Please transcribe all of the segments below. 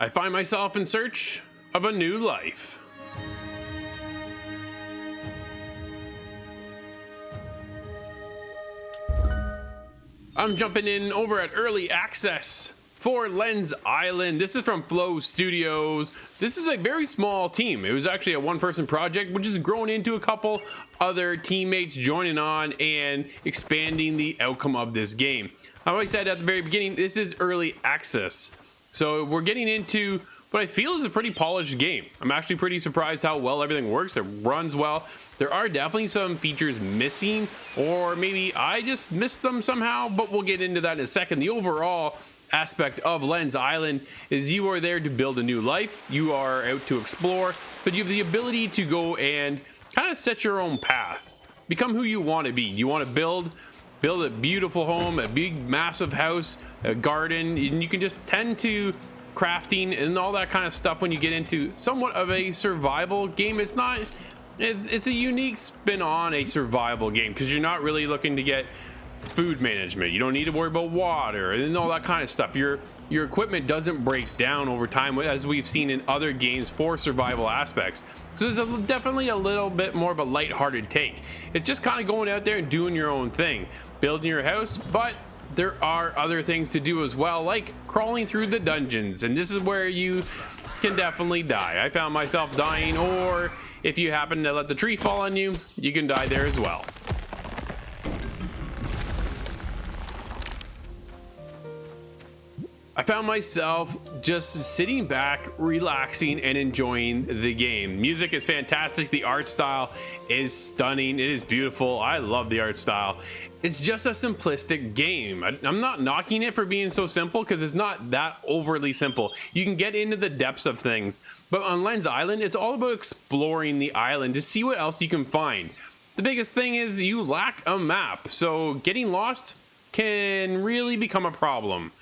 I find myself in search of a new life. I'm jumping in over at early access for Lens Island. This is from Flow Studios. This is a very small team. It was actually a one-person project, which has grown into a couple other teammates joining on and expanding the outcome of this game. Like I said at the very beginning, this is early access. So we're getting into what I feel is a pretty polished game. I'm actually pretty surprised how well everything works. It runs well. There are definitely some features missing, or maybe I just missed them somehow, but we'll get into that in a second. The overall aspect of Lens Island is you are there to build a new life. You are out to explore, but you have the ability to go and kind of set your own path. Become who you want to be. You want to build a beautiful home, a big massive house, a garden, and you can just tend to crafting and all that kind of stuff when you get into somewhat of a survival game. It's a unique spin on a survival game because you're not really looking to get food management. You don't need to worry about water and all that kind of stuff. Your equipment doesn't break down over time, as we've seen in other games for survival aspects. So there's definitely a little bit more of a lighthearted take. It's just kind of going out there and doing your own thing, building your house, but there are other things to do as well, like crawling through the dungeons, and this is where you can definitely die. I found myself dying, or if you happen to let the tree fall on you, you can die there as well. I found myself just sitting back, relaxing, and enjoying the game. Music is fantastic. The art style is stunning. It is beautiful. I love the art style. It's just a simplistic game. I'm not knocking it for being so simple because it's not that overly simple. You can get into the depths of things, but on Lens Island, it's all about exploring the island to see what else you can find. The biggest thing is you lack a map, so getting lost can really become a problem.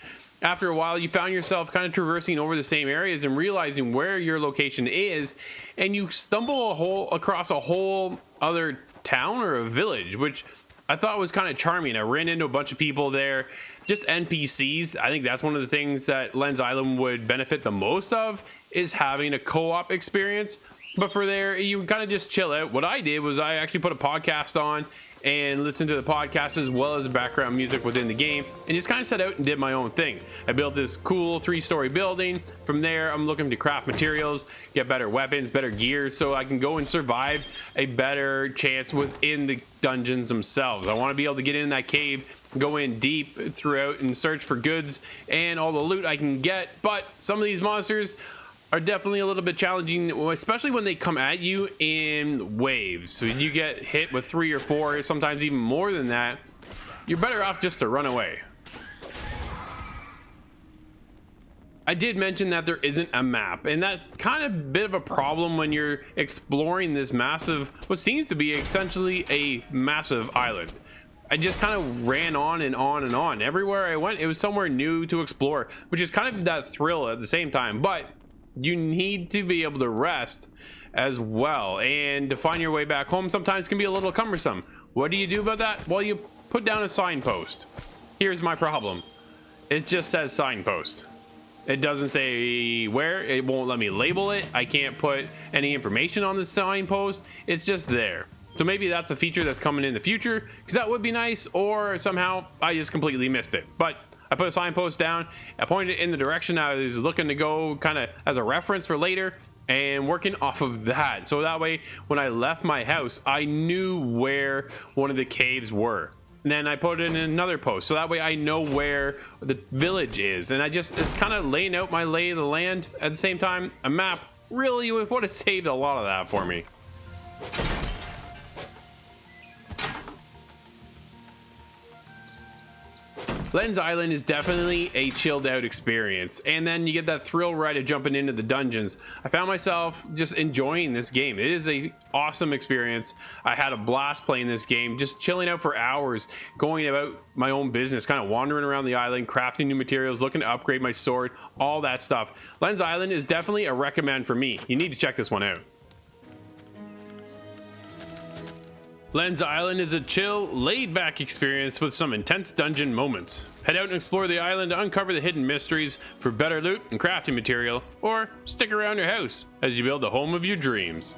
After a while, you found yourself kind of traversing over the same areas and realizing where your location is, and you stumble across a whole other town or a village, which I thought was kind of charming. I ran into a bunch of people there, just NPCs. I think that's one of the things that Lens Island would benefit the most of, is having a co-op experience. But for there, you kind of just chill out. What I did was I actually put a podcast on and listened to the podcast as well as the background music within the game, and just kind of set out and did my own thing. I built this cool 3-story building. From there, I'm looking to craft materials, get better weapons, better gear, so I can go and survive a better chance within the dungeons themselves. I want to be able to get in that cave, go in deep throughout and search for goods and all the loot I can get, but some of these monsters are definitely a little bit challenging, especially when they come at you in waves. So you get hit with 3 or 4, sometimes even more than that. You're better off just to run away. I did mention that there isn't a map, and that's kind of a bit of a problem when you're exploring this massive, what seems to be essentially a massive island. I just kind of ran on and on and on. Everywhere I went, it was somewhere new to explore, which is kind of that thrill at the same time, but you need to be able to rest as well, and to find your way back home sometimes can be a little cumbersome. What do you do about that? Well, you put down a signpost. Here's my problem. It just says signpost. It doesn't say where. It won't let me label it. I can't put any information on the signpost. It's just there. So maybe that's a feature that's coming in the future, because that would be nice, or somehow I just completely missed it. But I put a signpost down, I pointed in the direction I was looking to go, kind of as a reference for later, and working off of that. So that way, when I left my house, I knew where one of the caves were. And then I put in another post, so that way I know where the village is. And it's kind of laying out my lay of the land. At the same time, a map really would have saved a lot of that for me. Lens Island is definitely a chilled out experience, and then you get that thrill ride of jumping into the dungeons. I found myself just enjoying this game. It is an awesome experience. I had a blast playing this game, just chilling out for hours, going about my own business, kind of wandering around the island, crafting new materials, looking to upgrade my sword, all that stuff. Lens Island is definitely a recommend for me. You need to check this one out. Lens Island is a chill, laid-back experience with some intense dungeon moments. Head out and explore the island to uncover the hidden mysteries for better loot and crafting material, or stick around your house as you build the home of your dreams.